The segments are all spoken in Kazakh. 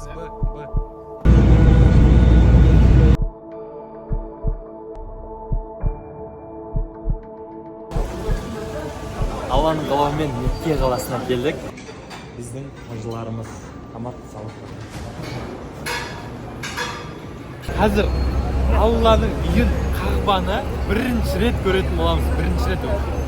Алланың қалауымен Мекке қаласына келдік. Біздің қажыларымыз тамақ салып. Қазір Алланың үйін, Қағбаны бірінші рет көретін боламыз. Бірінші рет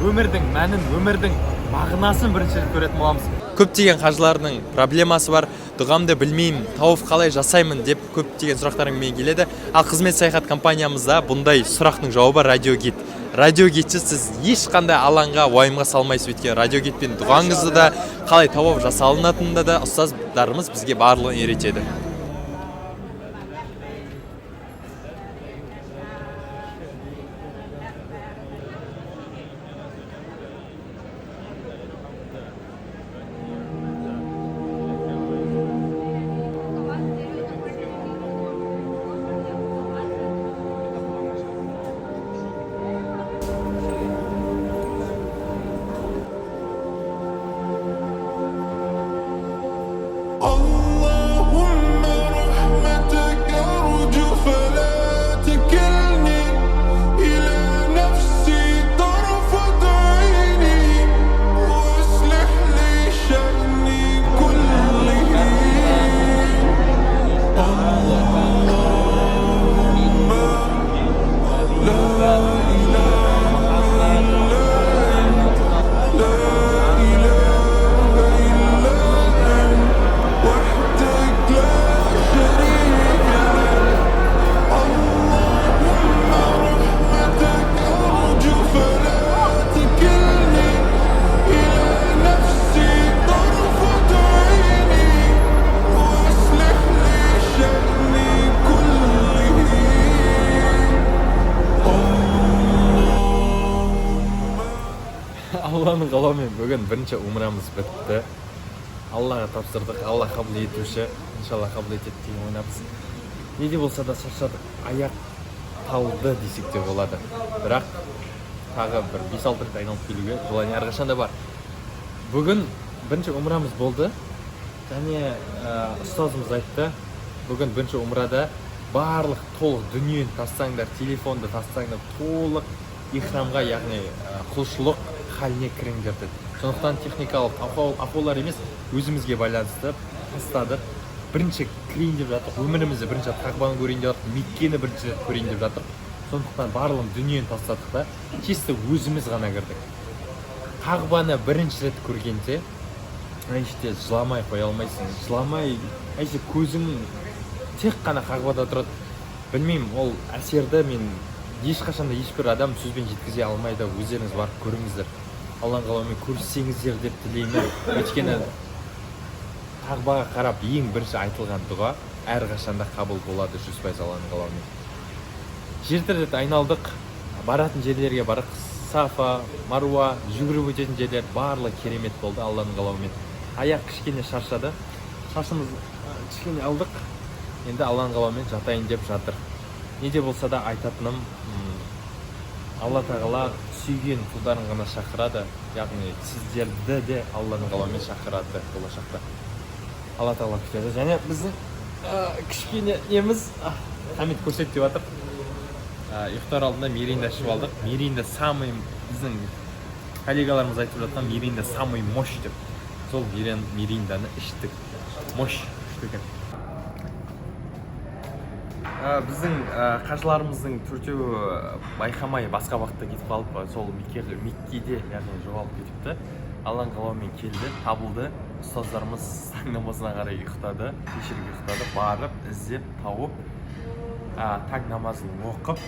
өмірдің мәнін, өмірдің мағынасын бірінші рет көретін боламыз. Көптеген қажылардың проблемасы бар. Дұғамды білмеймін, тауып қалай жасаймын деп көптеген сұрақтармен келеді. Ал қызмет саяхат компаниямызда бұндай сұрақтың жауабы радиогид. Радиогидсіз сіз ешқандай алаңға, уайымға салмайсыз. Өйткені радиогидпен дұғаңызды да қалай тауып жасалынатынында да ұстаздарымыз бізге барлығын үйретеді. Алланың қалауымен бүгін бірінші умрамыз бітті. Аллаға тапсырдық, Алла қабыл етуші, иншалла қабыл етеді деген ойнапыз. Неде болса да шаршадық, аяқ талды десек те болады. Бірақ тағы бір 5-6 рет айналып келуге желание әрқашанда бар. Бүгін бірінші умрамыз болды. Және ұстазымыз айтты, бүгін бірінші умрада барлық толық дүниені тассаңдар, телефонды тассаңдар, толық ихрамға, яғни құлшылық халіне кіріңдер деді. Сондықтан техникалық ахуалар емес, өзімізге байланысты тастадық. Бірінші кірейін деп жатыр, өмірімізді бірінші Қағбаны көрейін деп жатыр, Меккені бірінші рет көрейін деп жатыр. Сондықтан барлығын дүниені тастадық та, чисто өзіміз ғана кірдік. Қағбаны бірінші рет көргенде, әйште жыламай қоя алмайсың. Жыламай, әйште көзің тек қана Қағбада тұрады. Білмеймін, ол әсерді мен ешқашанда ешбір адам сөзбен жеткізе алмайды. Өздеріңіз барып көріңіздер. Алланың қалауымен көрсеңіздер деп тілеймін. Өйткені Қағбаға қарап ең бірінші айтылған дұға әрқашанда қабыл болады 100% Алланың қалауымен. Жерді рет айналдық, баратын жерлерге барық, Сафа, Маруа, жүгіріп өтетін жерлер барлығы керемет болды Алланың қалауымен. Аяқ кішкене шаршады, шашымыз кішкене алдық, енді Алланың қалауымен жатайын деп жатыр. Неде болса да айтатыным, Алла тағала сүйген құлдарын ғана шақырады, яғни сіздерді де Алланың қалауымен шақырады болашақта. Алла тағала күтеді. Және біздің кішкене неміз Хамид көрсет деп жатыр. Ұйықтар алдында меринда ішіп алдық. Меринда самый, біздің коллегаларымыз айтып жатқан меринда самый мощь деп. Сол меринданы іштік. Мощь күшті екен. Біздің қажыларымыздың төртеуі байқамай басқа уақытта кетіп қалып, сол Меккеде, яғни жоғалып кетіпті. Алланың қалауымен келді, табылды. Ұстаздарымыз таң намазына қарай ұйықтады, кешірек ұйықтады, барып, іздеп, тауып, таң намазын оқып,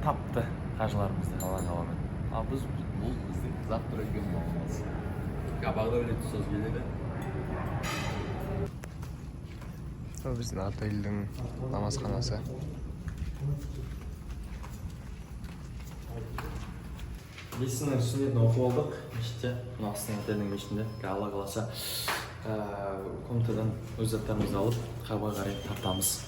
тапты қажыларымызды Алланың қалауымен. Ал бұл біздің завтра өлген болмыз. Қабағда өлетін ұстаз келеді. Біздің отельдің намазханасы. Бесінің сүннетін оқып алдық мешітте, астың отельдің мешітінде. Алла қаласа комнатадан өз заттарымызды алып, Қағбаға қарай тартамыз.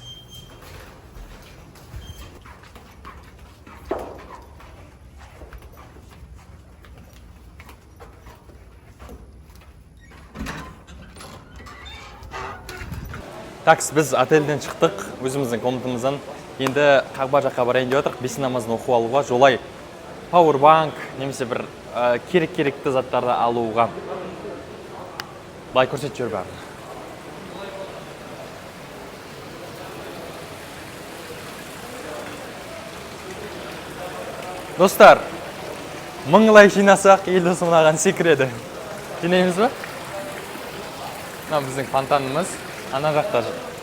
Такс, біз отельден шықтық, өзіміздің комнатамыздан. Енді Қағба жаққа барайын деп отырық, бесін намазын оқу алуға, жолай пауэрбанк, немесе бір керек-керекті заттарды алуға. Былай көрсетіп жүр бәрі. Достар, мыңлай жинасақ, елдосым мынаған секіреді. Жинаймыз ба? Мына біздің фонтанымыз. Ана жақта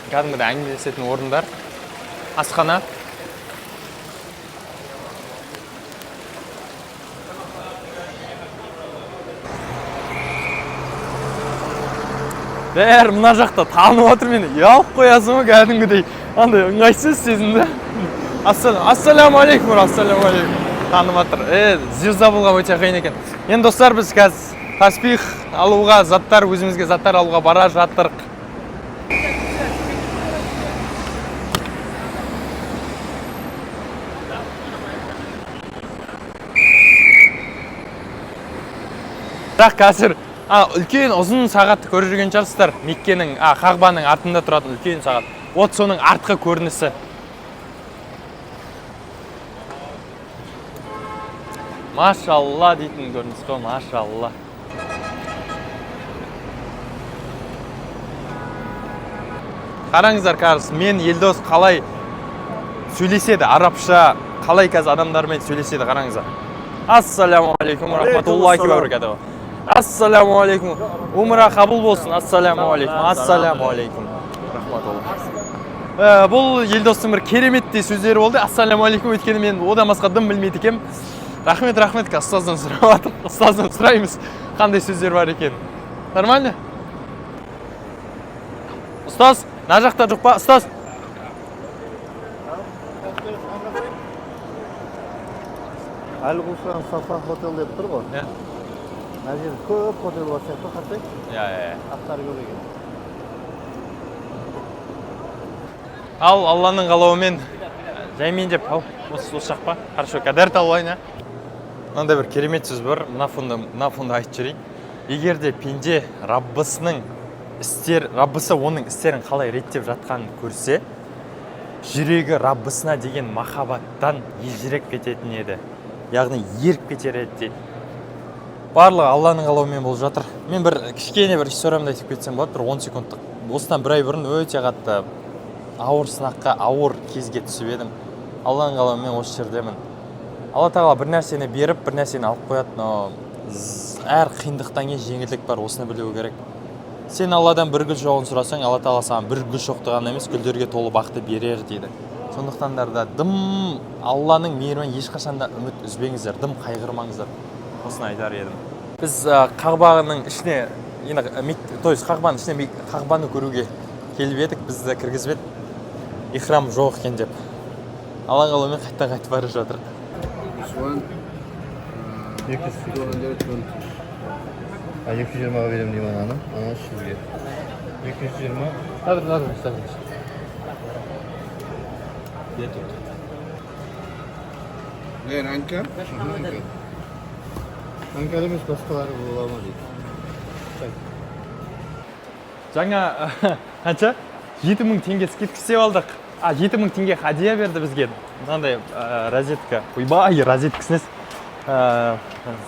кәдімгідей әңгімелесетін орындар. Асхана. Бәрі мына жақта танып отыр мені. Ұялып қоясың ба кәдімгідей. Андай ыңғайсыз сезімді. Ассаламу алейкум, ассаламу алейкум. Танып отыр. Звезда болған өте қиын екен. Енді достар, біз қазір таспих алуға, заттар, өзімізге заттар алуға бара жатырық. Бірақ қазір үлкен ұзын сағатты көріп жүрген шығарсыздар. Меккенің, Қағбаның артында тұратын үлкен сағат. Вот соның артқы көрінісі. Машалла дейтін көрініс қой, машалла. Қараңыздар, қазір мен Елдос қалай сөйлеседі, арабша, қалай қазір адамдармен сөйлеседі, қараңыздар. Ассаламу алейкум, рахматуллахи ва баракатуху. Ассаламу алейкум. Умра қабыл болсын. Ассаламу алейкум. Ассаламу алейкум. Рахматулла. Бұл Елдостың бір кереметтей сөздері болды. Ассаламу алейкум өйткені мен одан басқа дым білмейді екенмін. Рахмет, ұстаздан сұрап жатыр. Ұстаздан сұраймыз қандай сөздер бар екен. Нормально? Ұстаз, мына жақта жоқ па? Ұстаз. Әлғұлсан Сафа хотел деп тұр ғой. Мына жерде көп хотел бар сияқты, қарасай. Аттары көп екен. Ал Алланың қалауымен жаймен деп, осы шақпа. Хорошо, кәдәрт алайын. Мынандай бір керемет сөз бар. Мына фонда айтып жүрейін. Егер де пенде Раббысы оның істерін қалай реттеп жатқанын көрсе, жүрегі Раббысына деген махаббаттан ежіреп кететін еді. Яғни еріп кетер еді дейді. Барлығы Алланың қалауымен болып жатыр. Мен бір кішкене бір историямды айтып кетсем болады, бір 10 секундтық. Осыдан бір ай бұрын өте қатты ауыр сынаққа, ауыр кезге түсіп едім. Алланың қалауымен осы жердемін. Алла тағала бір нәрсені беріп, бір нәрсені алып қояды, но әр қиындықтан кейін жеңілдік бар, осыны білу керек. Сен Алладан бір гүл шоғын сұрасаң, Алла тағала саған бір гүл шоқты ғана емес, гүлдерге толы бақты берер дейді. Сондықтан да дым Алланың мейірімінен ешқашанда үміт үзбеңіздер, дым қайғырмаңыздар. Осыны айтар едім. Біз Қағбаның ішіне, Қағбаның ішіне Қағбаны көруге келіп едік, бізді кіргізбеді. Ихрам жоқ екен деп. Алла қалауымен қайтып бара жатырық. 220-ға берем деймін аны 300-ге. 220. Тадыр. Анка? Анка емес, басқалары бола ма дейді. Жаңа қанша? 7000 теңге скидка істеп алдық. 7000 теңге хадия берді бізге. Мынандай розетка. Ойбай, розеткасынес.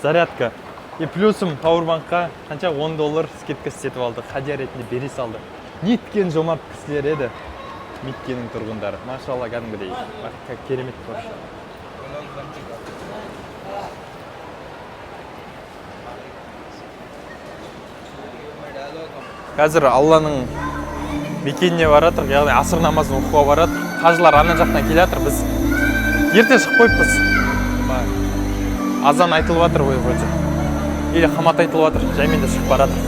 Зарядка. И плюсым пауэрбанкқа қанша $10 скидка істетіп алдық. Хадия ретінде бере салды. Неткен жомарт кісілер еді. Меккенің тұрғындары. Машалла, кәдімгідей. Керемет бар. Қазір Алланың мекеніне баратыр, яғни асыр намазын оқуға баратыр. Қажылар ана жақтан келатыр, біз ерте шығып қойыппыз. Азан айтылып жатыр бойынша. Или қамат айтылып жатыр, жаймен де шығып баратыр.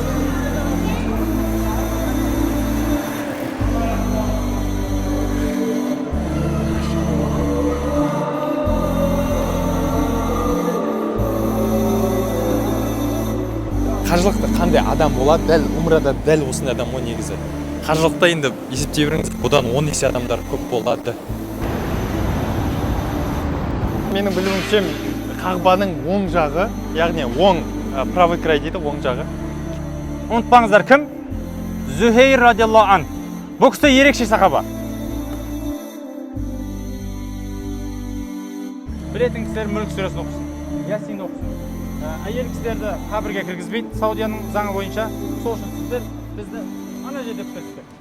Қажылықта қандай адам болады, дәл умрада дәл осындай адам ғой негізі. Қажылықта енді есептей беріңіз, бұдан 10 есе адамдар көп болады. Менің білуімше Қағбаның оң жағы, яғни оң правый край дейді, оң жағы. Ұмытпаңыздар, кім? Зүхейр радиаллаху ан. Бокста ерекше сахаба. Білетін кісілер мүлік сүресін оқысын. Ясин оқысын. Әйел кісілерді қабірге кіргізбейді. Саудияның заңы бойынша. Сол үшін сіздер бізді ана жерде күтесіздер.